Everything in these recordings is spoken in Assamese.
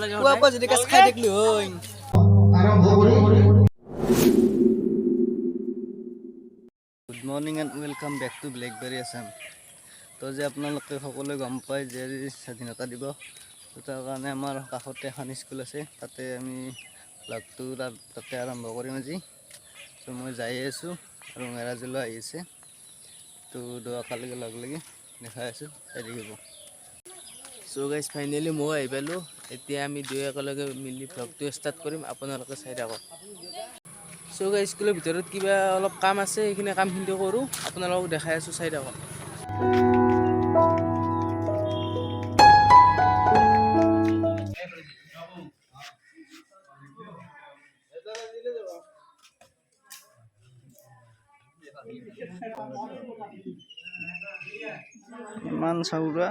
Apa jadi kas khadik loing. Good morning and welcome back to Blackberry Assam. তো যে আপোনালোকে সকলোৱে গম পায় যে স্বাধীনতা দিৱস তো তাৰ কাৰণে আমাৰ কাষতে এখন স্কুল আছে তাতে আমি ব্লগটো তাতে আৰম্ভ কৰিম আজি তো মই যাই আছোঁ আৰু মেৰাজুলো আহি আছে তো দুয়োকালিকে লগ লাগি দেখাই আছোঁ চাই থাকিব। সো গাইজ ফাইনেলি মই আহি পালোঁ। এতিয়া আমি দুই একেলগে মিলি ভ্লগটো ষ্টাৰ্ট কৰিম, আপোনালোকে চাই থাকক। সো গাইজ স্কুলৰ ভিতৰত কিবা অলপ কাম আছে, সেইখিনি কামখিনি কৰোঁ, আপোনালোকক দেখাই আছোঁ, চাই থাকক। ইমান চাউৰা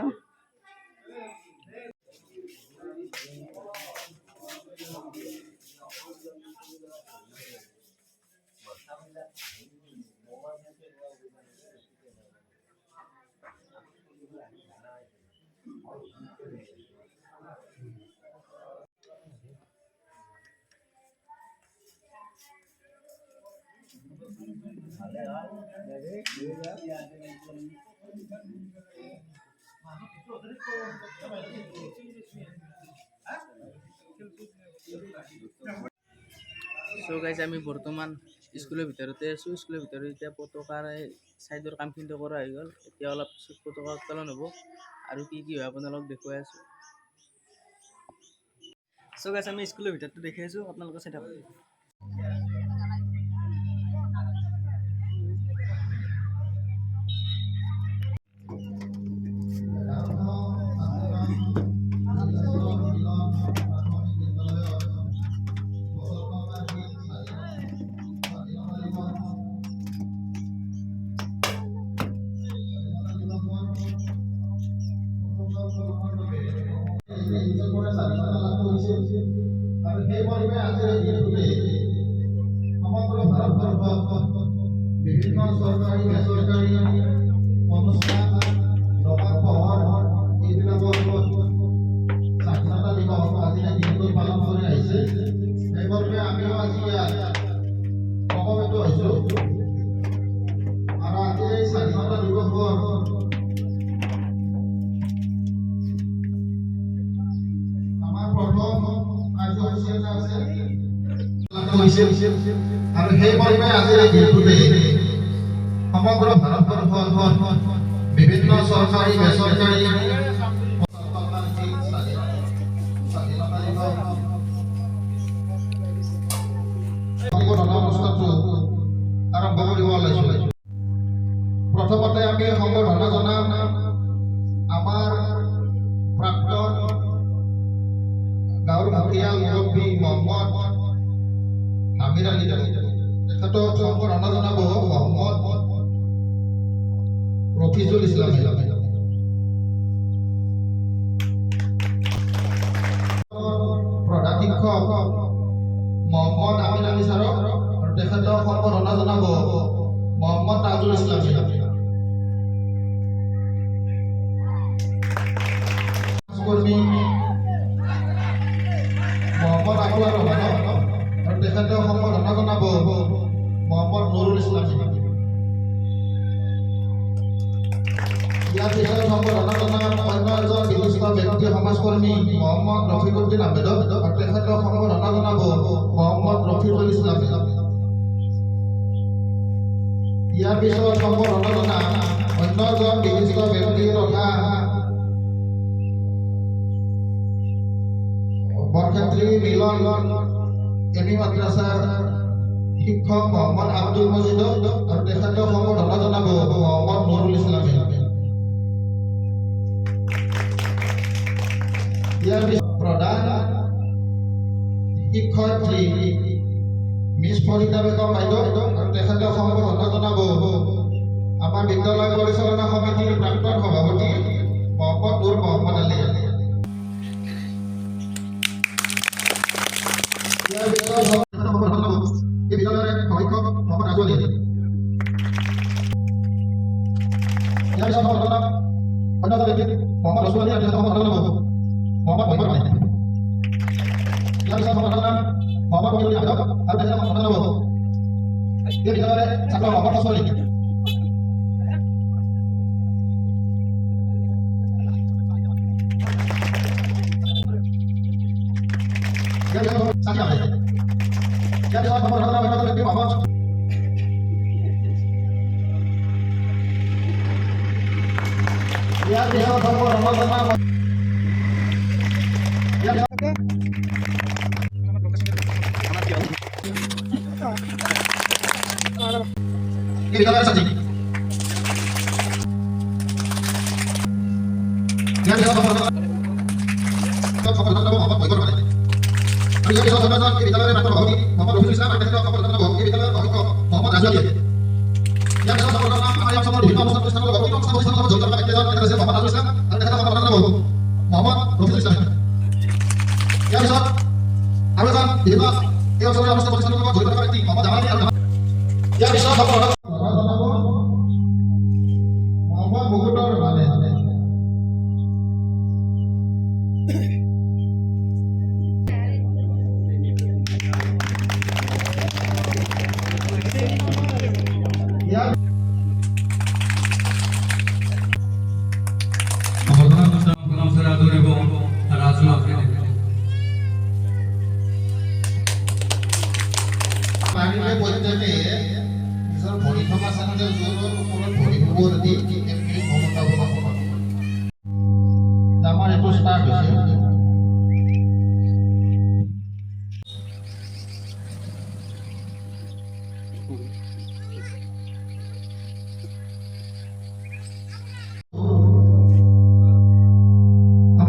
সো গাইজ আমি বৰ্তমান স্কুলৰ ভিতৰতে আছোঁ। স্কুলৰ ভিতৰত এতিয়া পতাকাৰ ছাইডৰ কামখিনি কৰা হৈ গ'ল। এতিয়া অলপ পিছত পতাকা উত্তোলন হ'ব আৰু কি কি হয় আপোনালোকক দেখুৱাই আছোঁ। সো গাইজ আমি স্কুলৰ ভিতৰটো দেখি আছোঁ, আপোনালোকে চাই থাকক। বিভিন্ন চৰকাৰী বেচৰকাৰী অনুষ্ঠান দোকান পোহৰ এইবিলাকৰ স্বাধীনতা দিৱস আজি দিনটো পালন কৰি আহিছে। সেইবাবে আমিও আজি সমবেত হৈছোঁ আৰু আজি এই স্বাধীনতা দিৱসৰ আমাৰ প্ৰথম কাৰ্যসূচী এটা আছে আৰু সেইবাবে আজিৰ এই দিনটোতে সমগ্ৰ ভাৰতবৰ্ষত বিভিন্ন চৰকাৰী বেচৰকাৰী অনুষ্ঠানটো আৰম্ভ কৰিব ওলাইছোঁ। প্ৰথমতে আমি সম্বৰ্ধনা জনাম আমাৰ প্ৰাক্তন গাঁৱৰ মুখীয়া মুৰব্বী মহম্মদ আমিৰ আলী তেখেতক সম্বৰ্ধনা জনাব মহম্মদ ৰফিজুল ইছলাম প্ৰধান শিক্ষক মহম্মদ আমিৰ আলী ছাৰক আৰু তেখেতক সম্বৰ্ধনা জনাব মহম্মদ তাজুল ইছলাম কৰ্মী মহম্মদ আকুলা ৰহমান আৰু তেখেতক সম্বৰ্ধনা জনাব মহম্মদ নুৰুল ইছলাম। ইয়াৰ পিছত সম্বৰ্ধনা জনাম অন্য এজন বিশিষ্ট ব্যক্তি সমাজকৰ্মী মহম্মদ ৰফিকুদ্দিন আহমেদক আৰু তেখেতক সম্বৰ্ধনা জনাব মহম্মদ ৰফিকুল ইছলাম। ইয়াৰ পিছত সম্বৰ্ধনা জনাম অন্য এজন বিশিষ্ট ব্যক্তি তথা বৰক্ষেত্ৰী মিলন এমি মাদ্ৰাছাৰ শিক্ষক মহম্মদ আব্দুল মজিদক আৰু তেখেতক সম্বৰ্ধনা জনাব মহম্মদ নুৰুল ইছলাম। ইয়াৰ পিছত প্ৰধান শিক্ষয়িত্ৰী মিছ ফৰিদা বেগম বাইদেউ আৰু তেখেতক সম্বৰ্ধনা জনাব আমাৰ বিদ্যালয় পৰিচালনা সমিতিৰ প্ৰাক্তন সভাপতি মহম্মদ নুৰ মহম্মদ আলী। ইয়াৰ পিছত এই বিদ্যালয়ৰ শিক্ষক মহম্মদ ৰাজু আলী। ইয়াৰ পিছত অন্য ব্যক্তি মোহাম্মদ রসুল আলী আর মোহাম্মদ মোহাম্মদ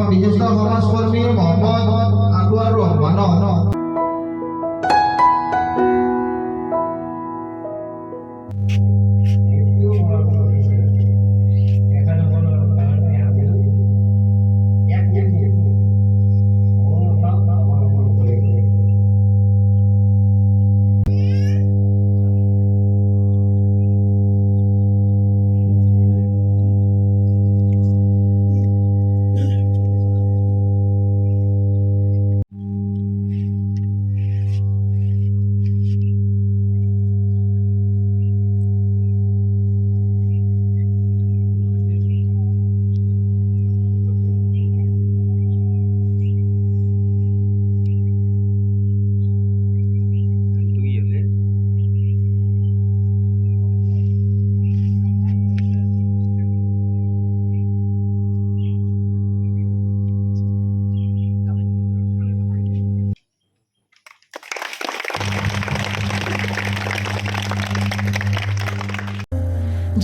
বিশিষ্ট সমাজকর্মী মোহাম্মদ আনোয়ার রহমান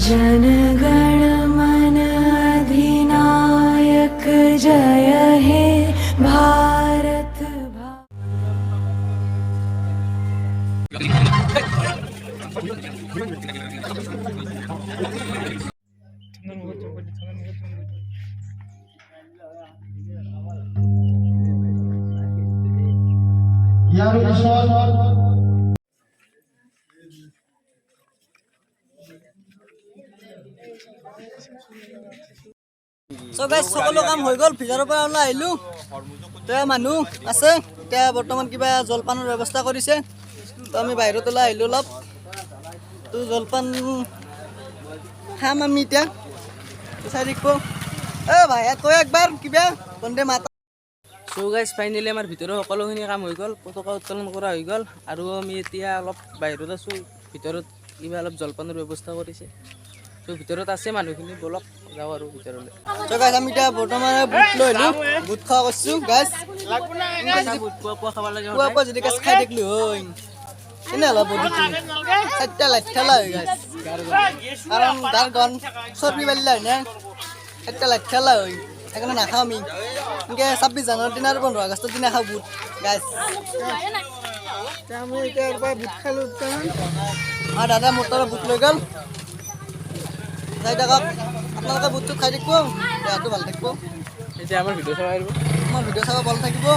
जनगण मन अधिनायक जय हे भारत ইয়াৰ পিছত So guys, সকলো কাম হৈ গ'ল, ভিতৰৰ পৰা ওলাই আহিলোঁ। এতিয়া মানুহ আছে, এতিয়া বৰ্তমান কিবা জলপানৰ ব্যৱস্থা কৰিছে। তো আমি বাহিৰত ওলাই আহিলোঁ অলপ। তো জলপান খাম আমি এতিয়া। চাই থাকিব। ভাই কৈ একবাৰ কিবা বন্দে মাতা। চ' গাইজ ফাইনেলি আমাৰ ভিতৰৰ সকলোখিনি কাম হৈ গ'ল, পতাকা উত্তোলন কৰা হৈ গ'ল, আৰু আমি এতিয়া অলপ বাহিৰত আছোঁ। ভিতৰত কিবা অলপ জলপানৰ ব্যৱস্থা কৰিছে। চ' ভিতৰত আছে মানুহখিনি, বলক যাওঁ আৰু ভিতৰলৈ। তো গাইজ আমি এতিয়া বৰ্তমান বুট লৈ আহিলোঁ, বুট খোৱা কৰিছোঁ গাইজ। পুৱা খাব লাগে। পুৱা যদি গাছ খাই থাকিলোঁ হয় কেনে হ'ল বডিটো, চাৰিটা লাইট খেলা হৈ গাইজ। কাৰণ তাৰ গন চৰ্বি বাঢ়িলা হয় না, চাৰিটা লাইট খেলা হয়, সেইকাৰণে নাখাওঁ আমি। এনেকৈ 26 জানুৱাৰীৰ দিনা আৰু 15 আগষ্টৰ দিনা খাওঁ বুট গাইজ। আমি এতিয়া বুট খালোঁ। আৰু দাদা মোৰ তাৰ বুট লৈ গ'ল। চাই থাকক, আপোনালোকে বুটটো খাই থাকিব, দেহাটো ভাল থাকিব। এতিয়া আমাৰ ভিডিঅ' চাব আহিব, আমাৰ ভিডিঅ' চাব ভাল থাকিব।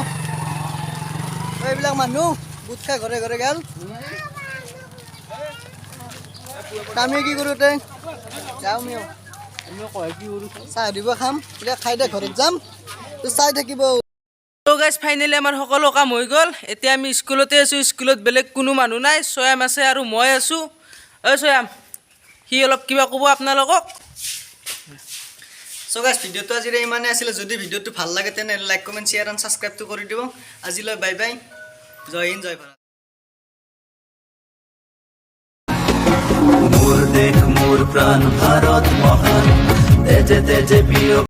এইবিলাক মানুহ বুট খাই ঘৰে ঘৰে গ'ল। আমি কি কৰোঁ তে যাওঁ আমিও আমি কয় কি কৰোঁ চাহ দিব খাম, এতিয়া খাই দে ঘৰত যাম। তো চাই থাকিব। তো গাইজ ফাইনেলি আমাৰ সকলো কাম হৈ গ'ল। এতিয়া আমি স্কুলতে আছোঁ। স্কুলত বেলেগ কোনো মানুহ নাই, ছয়াম আছে আৰু মই আছোঁ। ছয়াম, সি অলপ কিবা ক'ব আপোনালোকক। চ' গাইজ ভিডিঅ'টো আজিৰে ইমানেই আছিলে। যদি ভিডিঅ'টো ভাল লাগে তেনেহ'লে লাইক কমেণ্ট শ্বেয়াৰ এণ্ড ছাবস্ক্ৰাইবটো কৰি দিব। আজিলৈ বাই বাই, জয় হিন্দ জয় ভাৰত। মোৰ দেশ মোৰ প্ৰাণ ভাৰত মহান তেজে তেজে প্ৰিয়